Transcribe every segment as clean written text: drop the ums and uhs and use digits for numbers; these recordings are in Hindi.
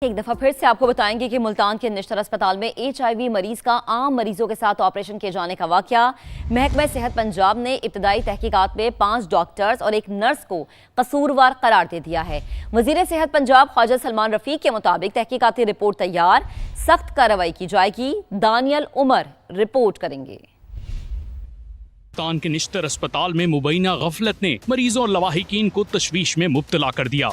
एक दफा फिर से आपको बताएंगे कि मुल्तान के निश्तर अस्पताल में HIV मरीज का आम मरीजों के साथ ऑपरेशन किए जाने का वाकया। महकमा सेहत पंजाब ने इब्तदाई तहकीकात में 5 डॉक्टर्स और एक नर्स को कसूरवार करार दे दिया है। वजीर सेहत पंजाब ख्वाजा सलमान रफीक के मुताबिक तहकीकाती रिपोर्ट तैयार, सख्त कार्रवाई की जाएगी। दानियल उमर रिपोर्ट करेंगे। मुल्तान के निश्तर अस्पताल में मुबैना गफलत ने मरीजों और लवाहिकीन को तशवीश में मुब्तला कर दिया।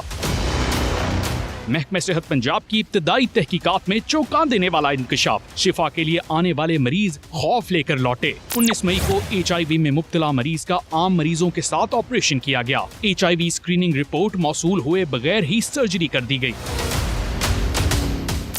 महकमा सेहत पंजाब की इब्तदाई तहकीकात में चौंका देने वाला इंकशाफ। शिफा के लिए आने वाले मरीज खौफ लेकर लौटे। 19 मई को HIV में मुब्तला मरीज का आम मरीजों के साथ ऑपरेशन किया गया। HIV स्क्रीनिंग रिपोर्ट मौसूल हुए बगैर ही सर्जरी कर दी गई।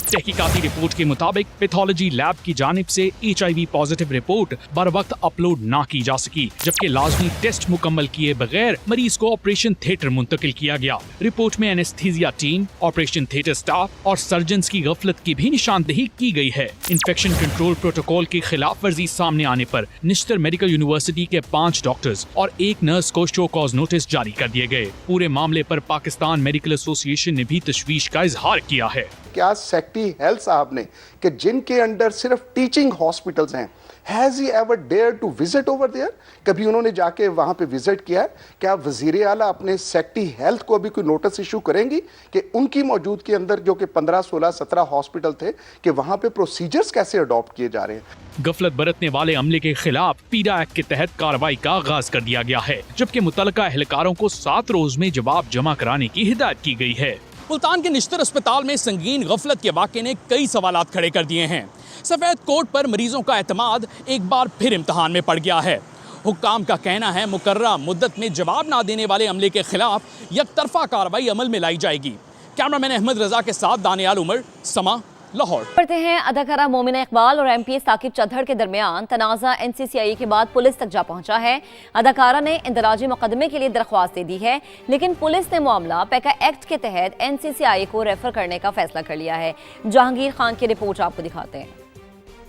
तहकीकाती रिपोर्ट के मुताबिक पैथोलॉजी लैब की जानिब से HIV पॉजिटिव रिपोर्ट बर वक्त अपलोड ना की जा सकी, जबकि लाजमी टेस्ट मुकम्मल किए बगैर मरीज को ऑपरेशन थिएटर मुंतकिल किया गया। रिपोर्ट में anaesthesia team, operation theatre staff और सर्जन्स की गफलत की भी निशानदेही की गई है। इन्फेक्शन कंट्रोल प्रोटोकॉल की खिलाफ वर्जी सामने आने पर निश्तर मेडिकल यूनिवर्सिटी के 5 डॉक्टर्स और एक नर्स को शो कॉज नोटिस जारी कर दिए गए। पूरे मामले पर पाकिस्तान मेडिकल एसोसिएशन ने भी तशवीश का इजहार किया है। क्या सेक्रेटरी हेल्थ साहब ने कि जिनके अंडर सिर्फ टीचिंग हॉस्पिटल्स हैं, has he ever dare to visit over there? कभी उन्होंने जाके वहां पे विजिट किया है? क्या वजीर आला अपने सेक्रेटरी हेल्थ को अभी कोई नोटिस इशू करेंगी कि उनकी मौजूदगी अंदर जो कि 15, 16, 17 हॉस्पिटल थे कि वहां पे प्रोसीजर्स कैसे अडॉप्ट किए जा रहे हैं? गफलत बरतने वाले अमले के खिलाफ पीडा एक्ट के तहत कार्रवाई का आगाज कर दिया गया है, जबकि मुतल्लिका एहलकारों को 7 रोज में जवाब जमा कराने की हिदायत की गई है। मुल्तान के निश्तर अस्पताल में संगीन गफलत के वाक़े ने कई सवालात खड़े कर दिए हैं। सफेद कोट पर मरीजों का एतमाद एक बार फिर इम्तहान में पड़ गया है। हुक्काम का कहना है मुकर्ररा मुद्दत में जवाब ना देने वाले अमले के खिलाफ यकतरफा कार्रवाई अमल में लाई जाएगी। कैमरामैन अहमद रजा के साथ दानियाल उमर, समा, लाहौर। पढ़ते हैं अदाकारा मोमिना इकबाल और MPA साकिब चद्धड़ के दरमियान तनाज़ा NCCI के बाद पुलिस तक जा पहुंचा है। अदाकारा ने इंदराजी मुकदमे के लिए दरख्वास्त दे दी है, लेकिन पुलिस ने मामला पैका एक्ट के तहत NCCI को रेफर करने का फैसला कर लिया है। जहांगीर खान की रिपोर्ट आपको दिखाते हैं।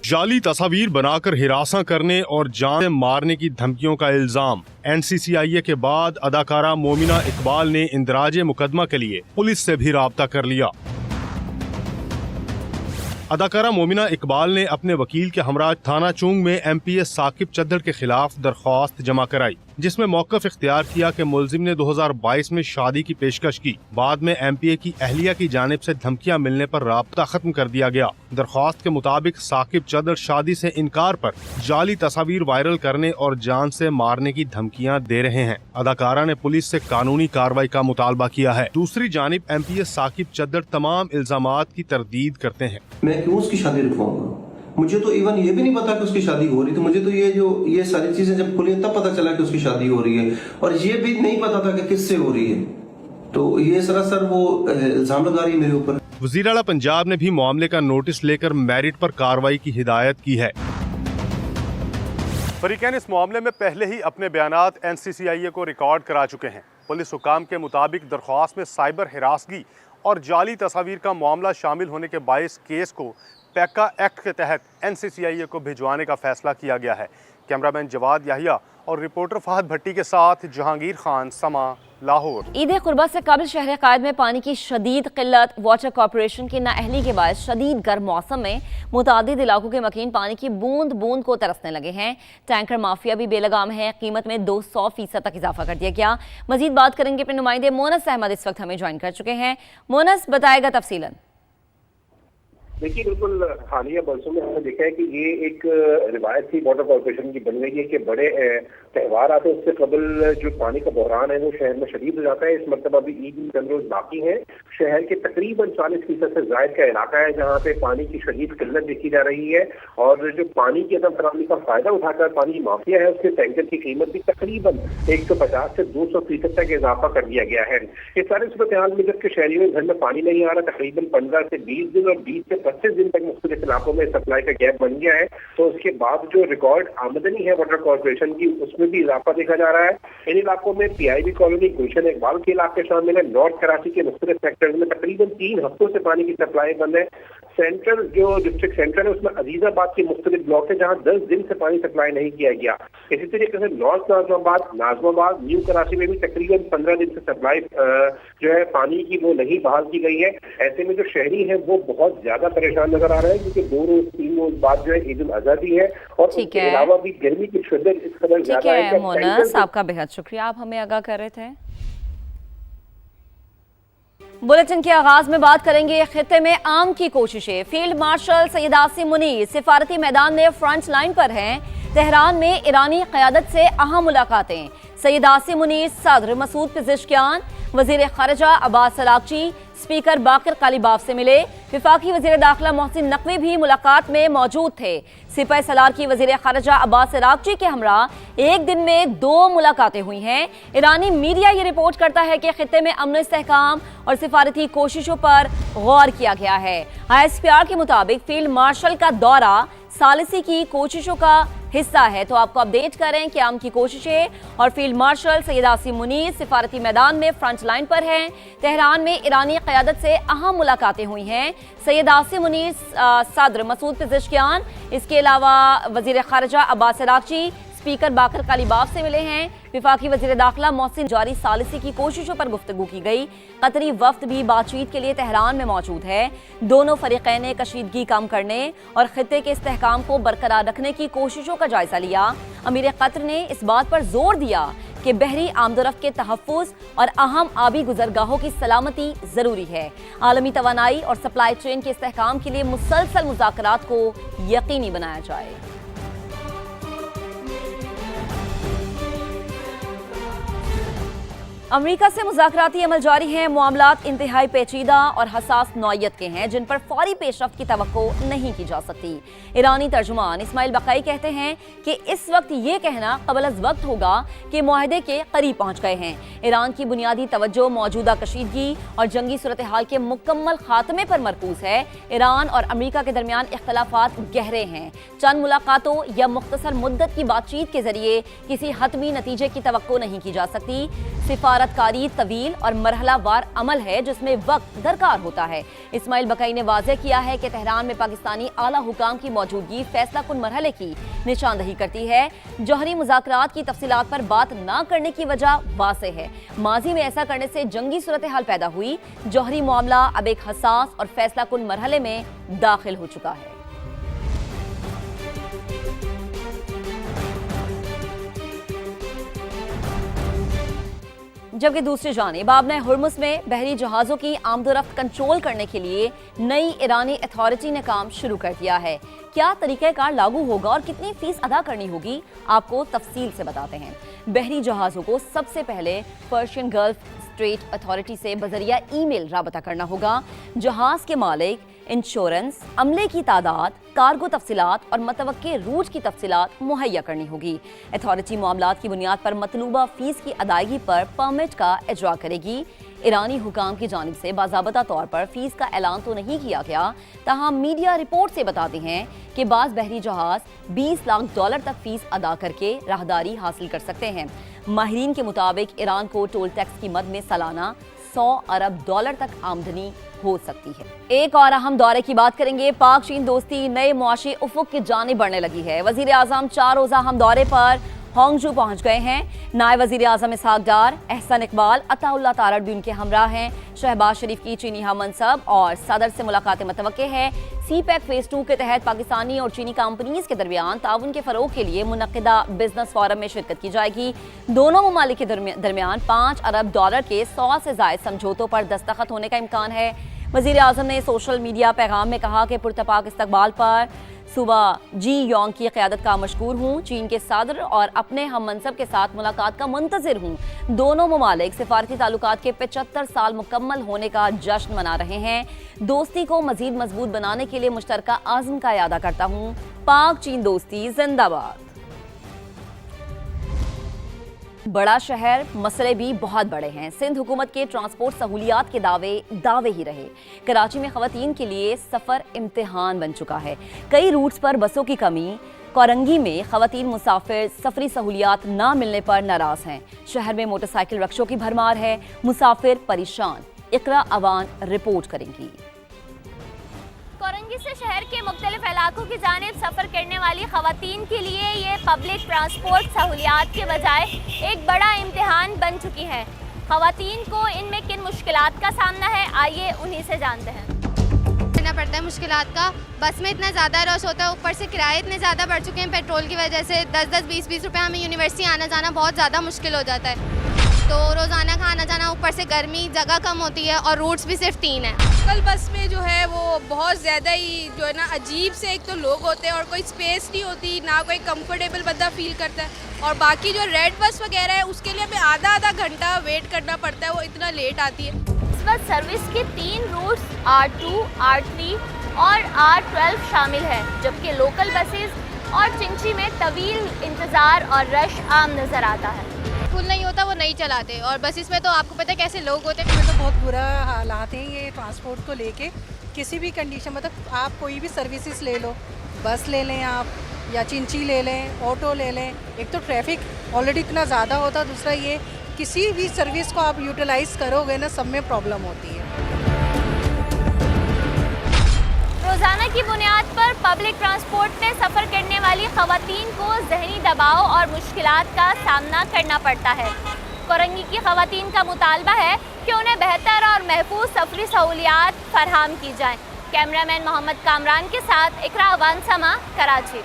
जाली तस्वीर बनाकर हिरासा करने और जान मारने की धमकियों का इल्जाम। NCCI के बाद अदाकारा मोमिना इकबाल ने इंदराज मुकदमा के लिए पुलिस से भी राब्ता कर लिया। अदाकारा मोमिना इकबाल ने अपने वकील के हमरा थाना चुंग में MPA साकिब चद्धड़ के खिलाफ दरख्वास्त जमा कराई, जिसमें मौक़िफ़ इख्तियार किया कि मुलजिम ने 2022 में शादी की पेशकश की। बाद में MPA की अहलिया की जानिब से धमकियां मिलने पर राब्ता खत्म कर दिया गया। दरख्वास्त के मुताबिक साकिब चद्धड़ शादी से इनकार पर जाली तस्वीर वायरल करने और जान से मारने की धमकियां दे रहे हैं। अदाकारा ने पुलिस से कानूनी कार्रवाई का मुतालबा किया है। दूसरी जानिब MPA साकिब चद्धड़ तमाम इल्जामात की तरदीद करते हैं। मैं क्यों उसकी शादी रुकवाऊंगा? मुझे तो इवन ये भी नहीं पता कि उसकी शादी हो रही थी। मुझे तो ये सारी चीजें जब खुली तब पता चला कि उसकी शादी हो रही है, और ये भी नहीं पता था कि किससे हो रही है। तो ये सरासर वो इल्जाम लगा रही है मेरे ऊपर। वज़ीर आला पंजाब ने भी मामले का नोटिस लेकर मेरिट पर कार्रवाई की हिदायत की है। फरीकैन इस मामले में पहले ही अपने बयानात NCCI को रिकॉर्ड करा चुके हैं। पुलिस हुकाम के मुताबिक दरख्वास्त में साइबर हिरासगी और जाली तस्वीर का मामला शामिल होने के बायस केस को पैका एक्ट के तहत NCCI को भिजवाने का फैसला किया गया है। कैमरामैन जवाद याहिया और रिपोर्टर फहद भट्टी के साथ जहांगीर खान, समा, लाहौर। ईद कुर्बा से काबिल शहर कायद में पानी की शदीद किल्लत। वाटर कॉर्पोरेशन की नाअहली के बाद शदीद गर्म मौसम में मुतादिद इलाकों के मकीन पानी की बूंद बूंद को तरसने लगे हैं। टैंकर माफिया भी बेलगाम है। कीमत में 200% तक इजाफा कर दिया गया। मजीद बात करेंगे अपने नुमाइंदे मोनस अहमद इस वक्त हमें ज्वाइन कर चुके हैं। मोनस, बताएगा तफसीलन। देखिए, बिल्कुल हालिया बरसों में हमने देखा है कि ये एक रिवायत थी वाटर कॉर्पोरेशन की बन गई है कि बड़े त्यौहार आते हैं उससे कबल जो पानी का बहरान है वो शहर में शदीद हो जाता है। इस मरतबा भी ईद में चंद रोज बाकी है। शहर के तकरीबन 40% से ज्यादा का इलाका है जहाँ पे पानी की शदीद किल्लत देखी जा रही है, और जो पानी की अदम फराहमी का फायदा उठाकर पानी माफिया है उसके टैंकर की कीमत भी तकरीबन 150 से 200% तक इजाफा कर दिया गया है। इस सारे सूरत हाल में जबकि शहरियों में घर में पानी नहीं आ रहा, तकरीबन 15 से 20 दिन और 20 से 25 दिन तक मुख्तलिफ इलाकों में सप्लाई का गैप बन गया है। तो उसके बाद जो रिकॉर्ड आमदनी है वाटर कॉर्पोरेशन की उसमें भी इजाफा देखा जा रहा है। इन इलाकों में PIB कॉलोनी, गुलशन इकबाल के इलाके शामिल है। नॉर्थ कराची के मुख्तलिफ सेक्टर्स में तकरीबन 3 हफ्तों से पानी की सप्लाई बंद है। सेंट्रल जो डिस्ट्रिक्ट सेंटर है उसमें अजीजाबाद के मुख्तलिफ ब्लॉक है जहाँ 10 दिन से पानी सप्लाई नहीं किया गया। इसी तरीके से नॉर्थ नाजमाबाद, न्यू कराची में भी तकरीबन 15 दिन से सप्लाई जो है पानी की वो नहीं बहाल की गई है। ऐसे में जो शहरी है वो बहुत ज्यादा परेशान नजर आ रहे हैं क्योंकि 2 रोज 3 रोज बाद जो है ईद उल अजहा भी है और उसके अलावा भी गर्मी की शिद्दत इस कदर ज्यादा है। मोनस, आपका बेहद शुक्रिया, आप हमें आगाह कर रहे थे। बुलेटिन के आगाज में बात करेंगे खित्ते में आम की कोशिशें। फील्ड मार्शल सैयद आसिम मुनीर सिफारती मैदान में फ्रंट लाइन पर हैं। तेहरान में ईरानी क़यादत से अहम मुलाकातें। सैयद आसिम मुनीर सदर मसूद पिज़ेश्कियान, वजीर खारजा अब्बास अरागची, स्पीकर बाकिर कालीबाफ से मिले। विफाकी वजीर दाखिला मोहसिन नकवी भी मुलाकात में मौजूद थे। सिपाही सलार की वजीर खारजा अब्बास अरागची के हमरा एक दिन में 2 मुलाकातें हुई हैं। ईरानी मीडिया ये रिपोर्ट करता है कि खित्ते में अमन इस्तेहकाम और सिफारती कोशिशों पर गौर किया गया है। ISPR के मुताबिक फील्ड मार्शल का दौरा सालिसी की कोशिशों का हिस्सा है। तो आपको अपडेट करें कि आम की कोशिशें और फील्ड मार्शल सैयद आसिम मुनीर सिफारती मैदान में फ्रंट लाइन पर हैं। तेहरान में ईरानी क़यादत से अहम मुलाकातें हुई हैं। सैयद आसिम मुनीर सदर मसूद पिज़ेश्कियान, इसके अलावा वजीर खारजा अब्बास अरागची, स्पीकर बाकिर कालीबाफ से मिले हैं। विफाकी वजीर दाखिला मोहसिन जारी सालिसी की कोशिशों पर गुफ्तगू की गई। कतरी वफ्द भी बातचीत के लिए तेहरान में मौजूद है। दोनों फरीक़ैन ने कशीदगी कम करने और खित्ते के इस्तेहकाम को बरकरार रखने की कोशिशों का जायजा लिया। अमीर कतर ने इस बात पर जोर दिया कि बहरी आमदोरफ्त के तहफ़्फ़ुज़ और अहम आबी गुजरगाहों की सलामती ज़रूरी है। आलमी तवानाई और सप्लाई चेन के इस्तेहकाम के लिए मुसलसल मुज़ाकरात को यकीनी बनाया जाए। अमेरिका से मुज़ाकराती अमल जारी हैं। मामलात इंतहाई पेचीदा और हसास नौयत के हैं जिन पर फौरी पेशरफ्त की तवक्को नहीं की जा सकती। ईरानी तर्जुमान इस्माइल बकाई कहते हैं कि इस वक्त ये कहना क़बल वक्त होगा कि मुआहदे के करीब पहुँच गए हैं। ईरान की बुनियादी तवज्जो मौजूदा कशीदगी और जंगी सूरत हाल के मुकम्मल खात्मे पर मरकूज है। ईरान और अमेरिका के दरमियान इख्तलाफात गहरे हैं। चंद मुलाकातों या मुख्तसर मुद्दत की बातचीत के जरिए किसी हतमी नतीजे की तवक्को नहीं की जा सकती। सिफारतकारी तवील और मरहलावार अमल है जिसमें वक्त दरकार होता है। इस्माइल बकाई ने वाज़ेह किया है कि तेहरान में पाकिस्तानी आला हुकाम की मौजूदगी फैसला कुन मरहले की निशानदही करती है। जौहरी मुज़ाकरात की तफसीलात पर बात न करने की वजह वाज़ेह है। माजी में ऐसा करने से जंगी सूरत हाल पैदा हुई। जौहरी मामला अब एक हसास और फैसला कुन मरहले में दाखिल हो चुका है। जबकि दूसरी जानिब आबना हुर्मुस में बहरी जहाज़ों की आमदोरफ्त कंट्रोल करने के लिए नई ईरानी अथॉरिटी ने काम शुरू कर दिया है। क्या तरीक़ाकार लागू होगा और कितनी फीस अदा करनी होगी, आपको तफसील से बताते हैं। बहरी जहाज़ों को सबसे पहले पर्शियन गल्फ स्ट्रेट अथॉरिटी से बजरिया ईमेल राबता करना होगा। जहाज़ के मालिक, इंश्योरेंस, अमले की तादाद, कार्गो तफसीलात और मतवक्के रूट की तफसीलात मुहैया करनी होगी। अथॉरिटी मामलात की बुनियाद पर मतलूबा फीस की अदायगी पर परमिट का इजरा करेगी। ईरानी हुकाम की जानिब से बाज़ाबता तौर पर फीस का ऐलान तो नहीं किया गया, ताहम मीडिया रिपोर्ट से बताते हैं कि बाज़ बहरी जहाज़ $20 लाख तक फीस अदा करके राहदारी हासिल कर सकते हैं। माहिरीन के मुताबिक ईरान को टोल टैक्स की मद में सालाना $100 अरब तक आमदनी हो सकती है। एक और अहम दौरे की बात करेंगे। पाक चीन दोस्ती नए मुआशी उफुक की जानिब बढ़ने लगी है। वजीर आज़म 4 रोज़ा अहम दौरे पर होंगजू पहुंच गए हैं। नायब वजीर आज़म इसहाक डार, एहसन इकबाल, अताउल्लाह तारड़ भी उनके हमरा हैं। शहबाज शरीफ की चीनी हम मनसब और सदर से मुलाकातें मतवक्के है। CPEC फेज़ 2 के तहत पाकिस्तानी और चीनी कंपनीज के दरमियान ताउन के फ़रोग के लिए मुनक़िदा बिजनेस फोरम में शिरकत की जाएगी। दोनों ममालिक के दरमियान $5 अरब के 100 से ज़ायद समझौतों पर दस्तखत होने का इम्कान है। वज़ीर आज़म ने सोशल मीडिया पैगाम में कहा कि पुरतपाक इस्तकबाल पर सूबा जी योंग की क़यादत का मशकूर हूँ। चीन के सदर और अपने हम मनसब के साथ मुलाकात का मुंतज़िर हूँ। दोनों ममालिक सिफारती ताल्लुकात के 75 साल मुकम्मल होने का जश्न मना रहे हैं। दोस्ती को मज़ीद मजबूत बनाने के लिए मुश्तरका आज़म का यादा करता हूँ। पाक चीन दोस्ती जिंदाबाद। बड़ा शहर, मसले भी बहुत बड़े हैं। सिंध हुकूमत के ट्रांसपोर्ट सहूलियात के दावे ही रहे। कराची में ख़वातीन के लिए सफ़र इम्तिहान बन चुका है। कई रूट्स पर बसों की कमी। कोरंगी में ख़वातीन मुसाफिर सफरी सहूलियात ना मिलने पर नाराज़ हैं। शहर में मोटरसाइकिल रक्शों की भरमार है। मुसाफिर परेशान। इकरा अवान रिपोर्ट करेंगी। कराची से शहर के मुख्तलिफ इलाकों की जानिब सफ़र करने वाली ख़वातीन के लिए ये पब्लिक ट्रांसपोर्ट सहूलियात के बजाय एक बड़ा इम्तिहान बन चुकी है। ख़वातीन को इनमें किन मुश्किलात का सामना है, आइए उन्हीं से जानते हैं। करना पड़ता है मुश्किलात का, बस में इतना ज़्यादा रश होता है, ऊपर से किराए इतने ज़्यादा बढ़ चुके हैं पेट्रोल की वजह से। 10-10, 20-20 रुपये हमें यूनिवर्सिटी आना जाना बहुत ज़्यादा मुश्किल हो जाता है। तो रोज़ाना का आना जाना, ऊपर से गर्मी, जगह कम होती है और रूट्स भी सिर्फ 3 हैं। कल बस में जो है वो बहुत ज़्यादा ही जो है ना अजीब से, एक तो लोग होते हैं और कोई स्पेस नहीं होती, ना कोई कंफर्टेबल बंदा फील करता है। और बाकी जो रेड बस वगैरह है उसके लिए हमें आधा घंटा वेट करना पड़ता है, वो इतना लेट आती है। इस बस सर्विस के 3 रूट्स R2, R3 और R12 शामिल है, जबकि लोकल बसेस और चिंची में तवील इंतज़ार और रश आम नज़र आता है। फुल नहीं होता वो नहीं चलाते, और बसेस में तो आपको पता है कैसे लोग होते हैं। तो बहुत बुरा हालात हैं ये ट्रांसपोर्ट को लेके, किसी भी कंडीशन, मतलब आप कोई भी सर्विसेज ले लो, बस ले लें आप या चिंची ले लें, ऑटो ले लें, एक तो ट्रैफिक ऑलरेडी इतना ज़्यादा होता है, दूसरा ये किसी भी सर्विस को आप यूटिलाइज़ करोगे ना, सब में प्रॉब्लम होती है। रोज़ाना की बुनियाद पर पब्लिक ट्रांसपोर्ट में सफ़र करने वाली ख़वातीन को ज़हनी दबाव और मुश्किलात का सामना करना पड़ता है। कोरंगी की ख़वातीन का मुतालबा है कि उन्हें बेहतर और महफूज सफरी सहूलियात फराहम की जाएँ। कैमरामैन मोहम्मद कामरान के साथ इकरा वानसमा, कराची।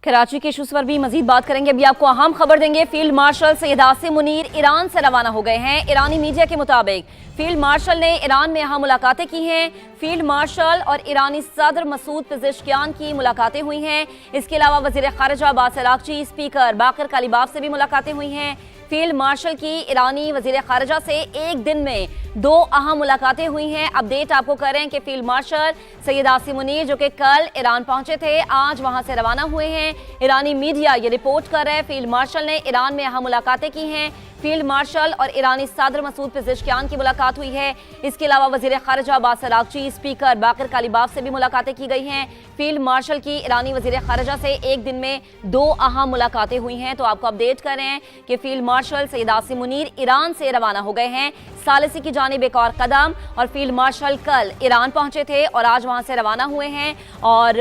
कराची के इशूज़ पर भी मजीद बात करेंगे। अभी आपको अहम खबर देंगे। Field marshal Syed Asim Munir Iran से रवाना हो गए हैं। ईरानी मीडिया के मुताबिक फील्ड मार्शल ने ईरान में अहम मुलाकातें की हैं। फील्ड मार्शल और ईरानी सदर मसूद पेज़ेश्कियान की मुलाकातें हुई हैं। इसके अलावा वज़ीर ख़ारिजा अब्बास अराग़ची, स्पीकर बाक़िर कालिबाफ से भी मुलाकातें हुई हैं। फील्ड मार्शल की ईरानी वज़ीर ख़ारिजा से एक दिन में 2 अहम मुलाकातें हुई हैं। अपडेट आपको कर रहे हैं कि फील्ड मार्शल सैयद आसिम मुनीर, जो कि कल ईरान पहुंचे थे, आज वहां से रवाना हुए हैं। ईरानी मीडिया ये रिपोर्ट कर रहा है फील्ड मार्शल ने ईरान में अहम मुलाकातें की हैं। फील्ड मार्शल और ईरानी सदर मसूद पेज़ेश्कियान की मुलाकात हुई है। इसके अलावा वज़ीर ख़ारिजा अब्बास अराग़ची, स्पीकर बाक़िर कालिबाफ से भी मुलाकातें की गई हैं। फील्ड मार्शल की ईरानी वज़ीर ख़ारिजा से एक दिन में 2 अहम मुलाकातें हुई हैं। तो आपको अपडेट कर रहे हैं कि field marshal Syed Asim Munir Iran से रवाना हो गए हैं। सालिसी की जानिब एक और कदम, और फील्ड मार्शल कल ईरान पहुंचे थे और आज वहां से रवाना हुए हैं। और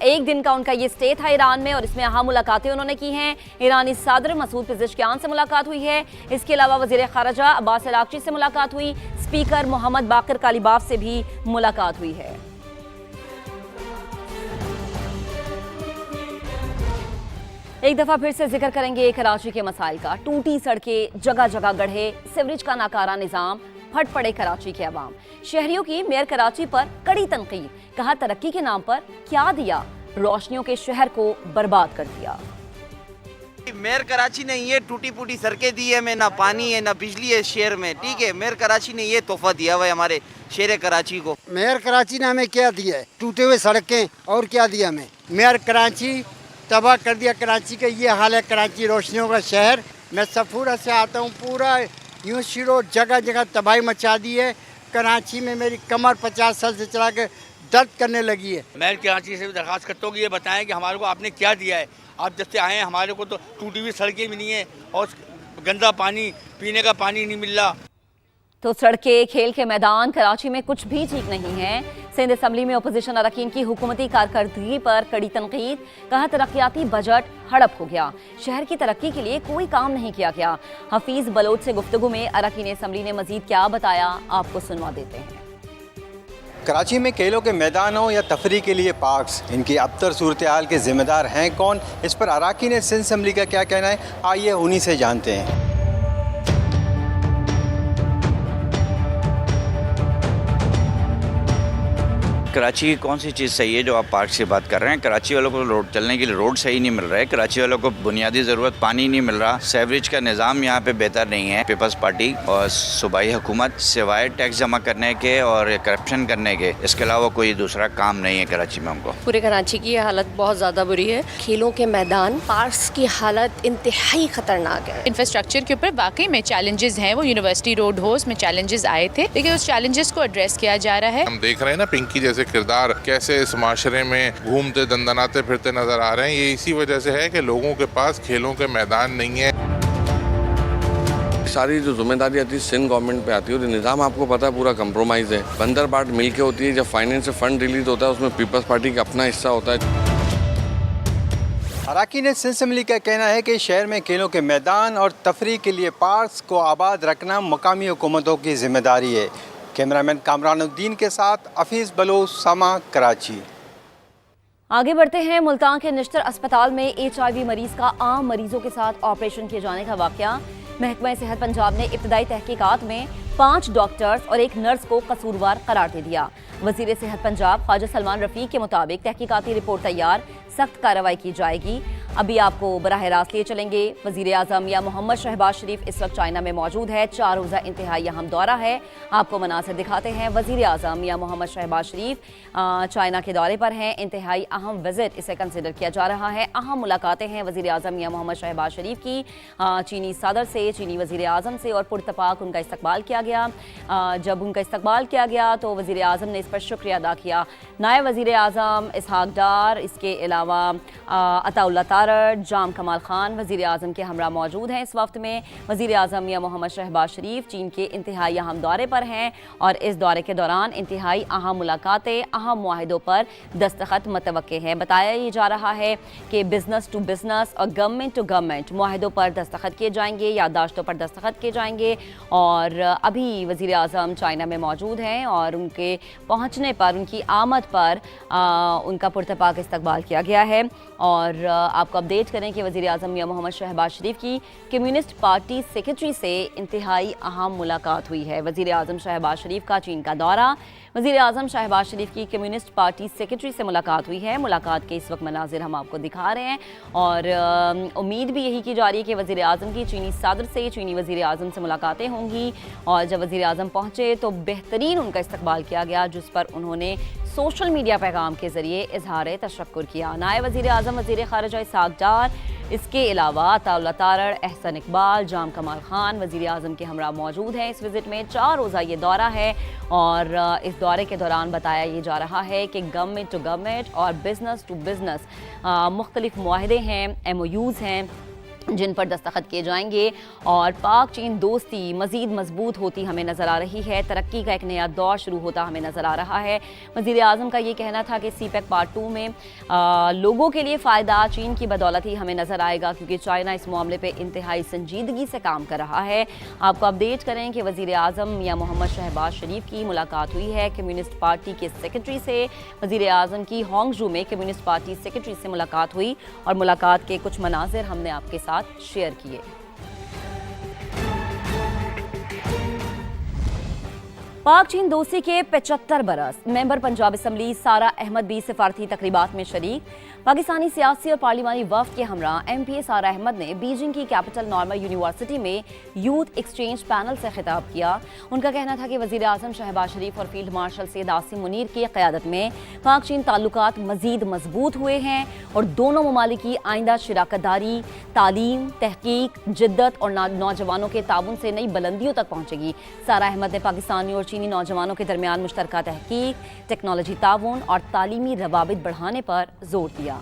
एक दिन का उनका ये स्टे था ईरान में, और इसमें अहम मुलाकातें उन्होंने की हैं। ईरानी सदर मसूद पेज़ेश्कियान से मुलाकात हुई है। इसके अलावा वज़ीर ख़ारिजा अब्बास अराग़ची से मुलाकात हुई। स्पीकर मोहम्मद बाक़िर कालिबाफ से भी मुलाकात हुई है। एक दफ़ा फिर से जिक्र करेंगे कराची के मसाइल का। टूटी सड़कें, जगह जगह गड्ढे, सीवरेज का नाकारा निज़ाम, फट पड़े कराची के अवाम। शहरियों की मेयर कराची पर कड़ी तनकीद, कहा तरक्की के नाम पर क्या दिया, रोशनियों के शहर को बर्बाद कर दिया। मेयर कराची ने ये टूटी फूटी सड़कें दी है, में ना पानी है ना बिजली है शहर में, ठीक है। मेयर कराची ने ये तोहफा दिया हुआ है हमारे शहर कराची को। मेयर कराची ने हमें क्या दिया है? टूटे हुए सड़कें, और क्या दिया हमें? मेयर कराची तबाह कर दिया। कराची का ये हाल है, कराची रोशनियों का शहर। मैं सफूरा से आता हूँ, पूरा यूनिवर्सिटी रोड जगह जगह तबाही मचा दी है। कराची में मेरी कमर 50 साल से चला के दर्द करने लगी है। मैं कराची से भी दरख्वास्त करता हूँ कि ये बताएं कि हमारे को आपने क्या दिया है। आप जब से आए हैं हमारे को तो टूटी हुई सड़कें भी नहीं है और गंदा पानी, पीने का पानी नहीं मिल रहा। तो सड़कें, खेल के मैदान, कराची में कुछ भी ठीक नहीं है। सिंध असम्बली में अपोजिशन अरकान की हुकूमती कारकर्दगी पर कड़ी तनकीद, कहा तरक्याती बजट हड़प हो गया, शहर की तरक्की के लिए कोई काम नहीं किया गया। हफीज बलोच से गुफ्तगू में अरकान असम्बली ने मजीद क्या बताया, आपको सुनवा देते हैं। कराची में खेलों के मैदानों या तफरी के लिए पार्क्स, इनकी अबतर सूरत हाल के जिम्मेदार हैं कौन? इस पर अरकान सिंध असम्बली का क्या कहना है, आइए उन्हीं से जानते हैं। कराची की कौन सी चीज़ सही है जो आप पार्क से बात कर रहे हैं? कराची वालों को रोड चलने के लिए रोड सही नहीं मिल रहा है। कराची वालों को बुनियादी ज़रूरत पानी नहीं मिल रहा। सेवरेज का निज़ाम यहाँ पे बेहतर नहीं है। पीपल्स पार्टी और सूबाई हुकूमत सिवाय टैक्स जमा करने के और करप्शन करने के, इसके अलावा कोई दूसरा काम नहीं है कराची में उनको। पूरे कराची की हालत बहुत ज़्यादा बुरी है। खेलों के मैदान, पार्क्स की हालत इंतहाई ख़तरनाक है। इंफ्रास्ट्रक्चर के ऊपर वाकई में चैलेंजेस हैं। वो यूनिवर्सिटी रोड हो, उसमें चैलेंजेस आए थे, लेकिन उस चैलेंजेस को एड्रेस किया जा रहा है। हम देख रहे हैं ना पिंकी जैसे किरदार कैसे इस माशरे में घूमते दंदनाते फिरते नजर आ रहे हैं। ये इसी वजह से है कि लोगों के पास खेलों के मैदान नहीं है। सारी जो जिम्मेदारी आती है सिंध गवर्नमेंट पे आती है और निज़ाम आपको पता है पूरा कंप्रोमाइज़ है। बंदर पार्ट मिल के होती है। जब फाइनेंस से फंड रिलीज होता है उसमें पीपल्स पार्टी का अपना हिस्सा होता है। अरकान सिंध असम्बली का कहना है कि शहर में खेलों के मैदान और तफरीह के लिए पार्क्स को आबाद रखना मकामी हुकूमतों की जिम्मेदारी है। कैमरामैन कामरानुद्दीन के साथ हफीज़ बलोच, सामा, कराची। आगे बढ़ते हैं। मुल्तान के निश्तर अस्पताल में HIV मरीज का आम मरीजों के साथ ऑपरेशन किए जाने का वाकया। महकमा सेहत पंजाब ने इब्तदाई तहकीकात में 5 डॉक्टर्स और एक नर्स को कसूरवार करार दे दिया। वजीर सेहत पंजाब ख्वाजा सलमान रफीक के मुताबिक तहकीकाती रिपोर्ट तैयार, सख्त कार्रवाई की जाएगी। अभी आपको बराह रास्त लिए चलेंगे। वजीर आज़म मियां मोहम्मद शहबाज शरीफ इस वक्त चाइना में मौजूद है। 4 रोज़ा इंतहाई अहम दौरा है। आपको मनासिर दिखाते हैं। वजीर आज़म मियां मोहम्मद शहबाज शरीफ चाइना के दौरे पर हैं। इंतहाई अहम विजिट इसे कंसिडर किया जा रहा है। अहम मुलाकातें हैं वजीर आज़म मियां मोहम्मद शहबाज शरीफ की चीनी सदर से, चीनी वजीर आज़म से, और पुरतपाक उनका इस्तकबाल किया गया। जब उनका इस्तकबाल किया गया तो वजीर आज़म ने इस पर शुक्रिया अदा किया। नायब वजीर आज़म इसहाक डार, इसके अलावा अताउल्ला तारड़, जाम कमाल खान वजीर आज़म के हमरा मौजूद हैं। इस वक्त में वजीर आज़म मियां मोहम्मद शहबाज शरीफ चीन के इंतहाई अहम दौरे पर हैं और इस दौरे के दौरान इंतहाई अहम मुलाकातें, अहम मुआहिदों पर दस्तखत मतवक्के हैं। बताया ये जा रहा है कि बिजनेस टू बिजनेस और गवर्नमेंट टू गवर्नमेंट मुआहिदों पर दस्तखत किए जाएंगे, याददाश्तों पर दस्तखत किए जाएंगे। और अभी वजीर आज़म चाइना में मौजूद हैं और उनके पहुँचने पर, उनकी आमद पर उनका पुरतपाक इस्तकबाल किया गया है। और आपको अपडेट करें कि वज़ीर आज़म मियां मोहम्मद शहबाज शरीफ की कम्युनिस्ट पार्टी सेक्रेटरी से इंतहाई अहम मुलाकात हुई है। वज़ीर आज़म शहबाज शरीफ का चीन का दौरा। वज़ीर आज़म शहबाज शरीफ की कम्युनिस्ट पार्टी सेक्रेटरी से मुलाकात हुई है। मुलाकात के इस वक्त मनाजिर हम आपको दिखा रहे हैं और उम्मीद भी यही की जा रही है कि वज़ीर आज़म की चीनी सदर से, चीनी वज़ीर आज़म से मुलाकातें होंगी। और जब वज़ीर आज़म पहुँचे तो बेहतरीन उनका इस्तकबाल किया गया, जिस पर उन्होंने सोशल मीडिया पैगाम के ज़रिए इजहार तशक्कुर किया। नायब वज़ीर आज़म वज़ीर ख़ारिजा इसहाक डार, इसके अलावा अताउल्ला तारड़, एहसन इकबाल, जाम कमाल खान वज़ीर आज़म के हमरा मौजूद हैं। इस विज़िट में 4 रोज़ा ये दौरा है और इस दौरे के दौरान बताया ये जा रहा है कि गवर्नमेंट टू गवर्नमेंट और बिज़नेस टू बिज़नेस मुख्तलिफ मुआहदे हैं, MOUs हैं जिन पर दस्तखत किए जाएंगे और पाक चीन दोस्ती मज़ीद मजबूत होती हमें नज़र आ रही है। तरक्की का एक नया दौर शुरू होता हमें नज़र आ रहा है। वज़ीर आज़म का ये कहना था कि CPEC पार्ट 2 में लोगों के लिए फ़ायदा चीन की बदौलत ही हमें नज़र आएगा, क्योंकि चाइना इस मामले पर इंतहाई संजीदगी से काम कर रहा है। आपको अपडेट करें कि वज़ीर आज़म मियां मोहम्मद शहबाज शरीफ की मुलाकात हुई है कम्युनिस्ट पार्टी के सेक्रेटरी से। वज़ीर आज़म की होंगजू में कम्युनिस्ट पार्टी सेक्रेटरी से मुलाकात हुई और मुलाकात के कुछ मनाजिर हमने आपके साथ शेयर किए। पाक चीन दोस्ती के 75 बरस। मेंबर पंजाब असम्बली सारा अहमद भी सिफारती तकरीबात में शरीक। पाकिस्तानी सियासी और पार्लिमानी वफ्द के हमरा MPA सारा अहमद ने बीजिंग की कैपिटल नॉर्मल यूनिवर्सिटी में यूथ एक्सचेंज पैनल से खिताब किया। उनका कहना था कि वज़ीर आज़म शहबाज शरीफ और फील्ड मार्शल सैयद आसिम मुनीर की क़यादत में पाक चीन ताल्लुकात मज़ीद मजबूत हुए हैं और दोनों ममालिक की आइंदा शराकतदारी तालीम, तहकीक, जिद्दत और नौजवानों के ताउन से नई बुलंदियों तक पहुँचेगी। सारा अहमद ने पाकिस्तानी और चीनी नौजवानों के दरमियान मुश्तरका तहकीक, टेक्नोलॉजी ताउन और तालीमी रवाबित बढ़ाने पर जोर दिया।